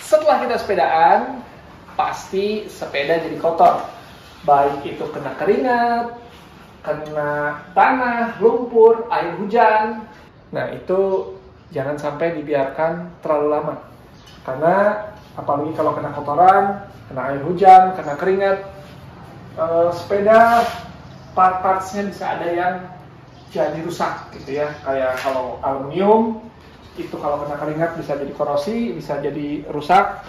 setelah kita sepedaan, pasti sepeda jadi kotor. Baik itu kena keringat, kena tanah, lumpur, air hujan. Nah, itu jangan sampai dibiarkan terlalu lama. Karena apalagi kalau kena kotoran, kena air hujan, kena keringat, sepeda part-partsnya bisa ada yang jadi rusak gitu ya. Kayak kalau aluminium, itu kalau kena keringat bisa jadi korosi, bisa jadi rusak.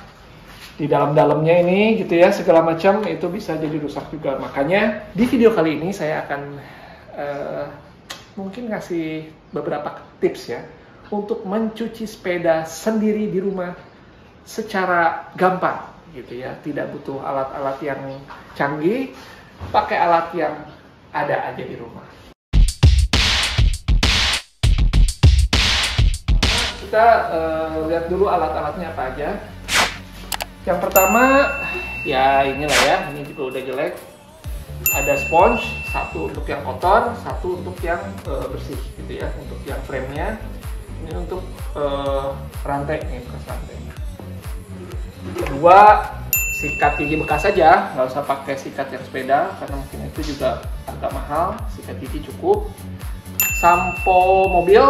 Di dalam-dalamnya ini gitu ya, segala macam itu bisa jadi rusak juga. Makanya di video kali ini saya akan mungkin ngasih beberapa tips ya untuk mencuci sepeda sendiri di rumah secara gampang gitu ya. Tidak butuh alat-alat yang canggih, pakai alat yang ada aja di rumah. Kita lihat dulu alat-alatnya apa aja. Yang pertama, ya inilah ya, ini juga udah jelek. Ada sponge, satu untuk yang kotor, satu untuk yang bersih gitu ya. Untuk yang frame-nya, ini untuk rantai, ini bekas rantainya. Kedua, sikat gigi bekas saja, nggak usah pakai sikat yang sepeda, karena mungkin itu juga agak mahal. Sikat gigi cukup. Sampo mobil,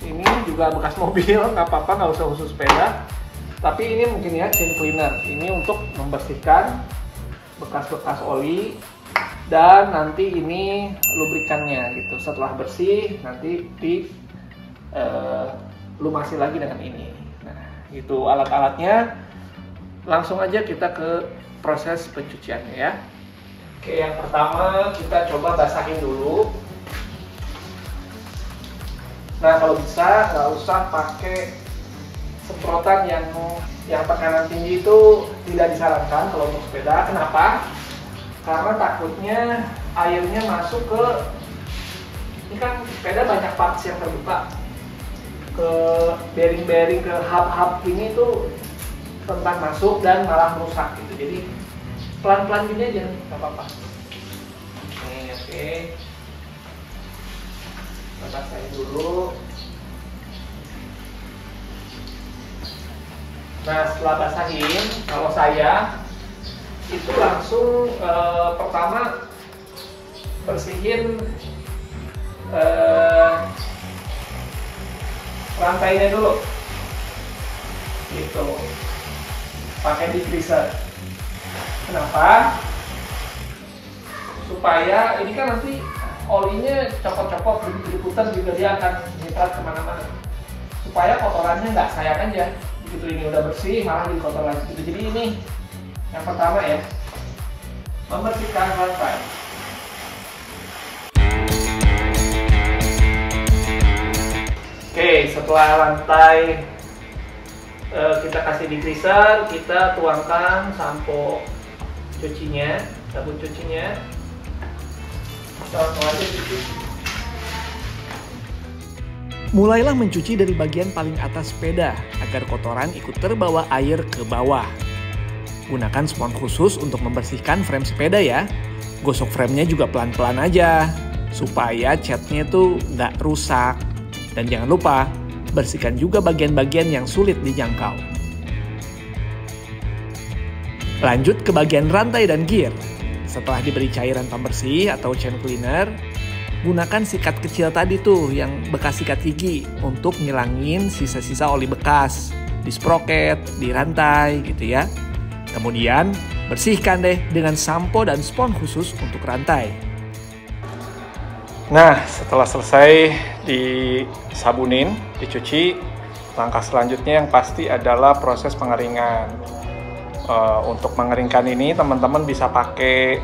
ini juga bekas mobil, nggak apa-apa, nggak usah khusus sepeda. Tapi ini mungkin ya chain cleaner, ini untuk membersihkan bekas-bekas oli, dan nanti ini lubrikannya gitu. Setelah bersih nanti di lumasi lagi dengan ini. Nah, itu alat-alatnya. Langsung aja kita ke proses pencuciannya ya. Oke, yang pertama kita coba basahin dulu. Nah, kalau bisa nggak usah pakai semprotan yang tekanan tinggi, itu tidak disarankan kalau untuk sepeda. Kenapa? Karena takutnya airnya masuk ke, ini kan sepeda banyak parts yang terbuka, ke bearing-bearing, ke hub-hub ini tuh rentan masuk dan malah merusak gitu. Jadi pelan-pelan gini aja, nggak apa-apa. Nih, oke. Kita basahin dulu. Nah, setelah basahin, kalau saya itu langsung pertama bersihin rantainya dulu, gitu, pakai degreaser. Kenapa? Supaya ini kan nanti olinya copot-copot, diputar juga dia akan nyiprat kemana-mana. Supaya kotorannya nggak sayang aja. Gitu, ini udah bersih malah jadi kotor lagi gitu. Jadi ini yang pertama ya, membersihkan rantai. Oke, setelah rantai kita kasih degreaser, kita tuangkan sampo cucinya, sabun cucinya. Kita langsung aja cuci. Mulailah mencuci dari bagian paling atas sepeda agar kotoran ikut terbawa air ke bawah. Gunakan spons khusus untuk membersihkan frame sepeda ya. Gosok framenya juga pelan-pelan aja supaya catnya tuh nggak rusak. Dan jangan lupa bersihkan juga bagian-bagian yang sulit dijangkau. Lanjut ke bagian rantai dan gear. Setelah diberi cairan pembersih atau chain cleaner, gunakan sikat kecil tadi tuh yang bekas sikat gigi untuk ngilangin sisa-sisa oli bekas di sproket, di rantai gitu ya. Kemudian bersihkan deh dengan sampo dan spons khusus untuk rantai. Nah, setelah selesai disabunin, dicuci, langkah selanjutnya yang pasti adalah proses pengeringan. Untuk mengeringkan ini teman-teman bisa pakai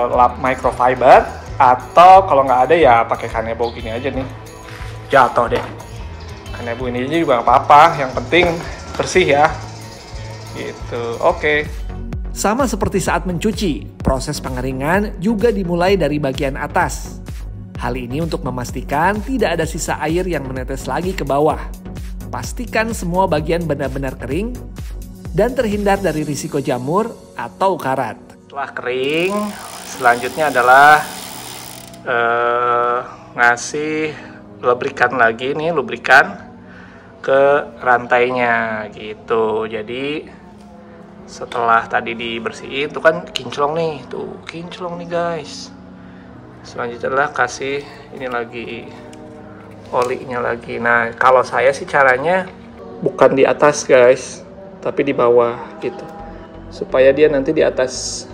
lap microfiber, atau kalau nggak ada ya pakai kanebo gini aja nih. Jatuh deh. Kanebo ini aja juga nggak apa-apa, yang penting bersih ya. Gitu, oke. Sama seperti saat mencuci, proses pengeringan juga dimulai dari bagian atas. Hal ini untuk memastikan tidak ada sisa air yang menetes lagi ke bawah. Pastikan semua bagian benar-benar kering dan terhindar dari risiko jamur atau karat. Setelah kering, selanjutnya adalah ngasih lubrikan lagi nih, lubrikan ke rantainya gitu. Jadi setelah tadi dibersihin tuh kan kinclong nih, tuh kinclong nih guys. Selanjutnya adalah kasih ini lagi olinya lagi. Nah kalau saya sih caranya bukan di atas guys, tapi di bawah gitu, supaya dia nanti di atas,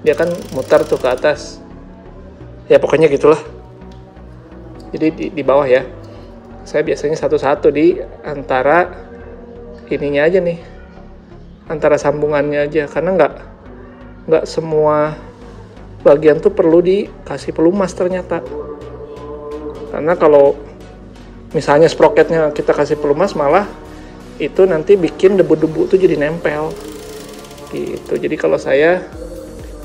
dia kan muter tuh ke atas ya, pokoknya gitulah. Jadi di bawah ya, saya biasanya satu-satu di antara ininya aja nih, antara sambungannya aja, karena nggak semua bagian tuh perlu dikasih pelumas ternyata. Karena kalau misalnya sprocketnya kita kasih pelumas, malah itu nanti bikin debu-debu tuh jadi nempel gitu. Jadi kalau saya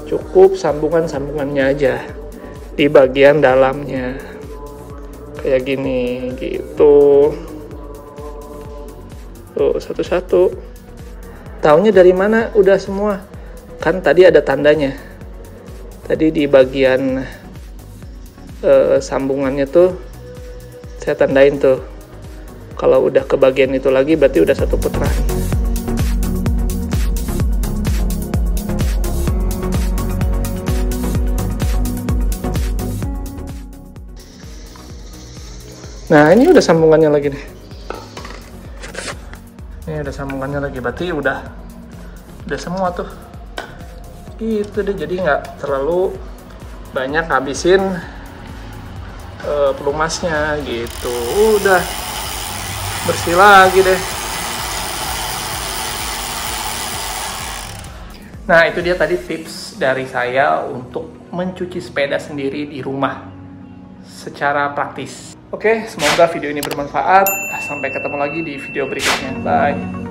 cukup sambungannya aja di bagian dalamnya kayak gini gitu. Tuh satu-satu. Taunya dari mana udah semua? Kan tadi ada tandanya. Tadi di bagian sambungannya tuh saya tandain tuh. Kalau udah ke bagian itu lagi berarti udah satu putaran. Nah ini udah sambungannya lagi nih. Ini udah sambungannya lagi, berarti udah semua tuh. Gitu deh, jadi nggak terlalu banyak habisin pelumasnya gitu. Udah bersih lagi deh. Nah itu dia tadi tips dari saya untuk mencuci sepeda sendiri di rumah secara praktis. Oke, semoga video ini bermanfaat. Sampai ketemu lagi di video berikutnya. Bye.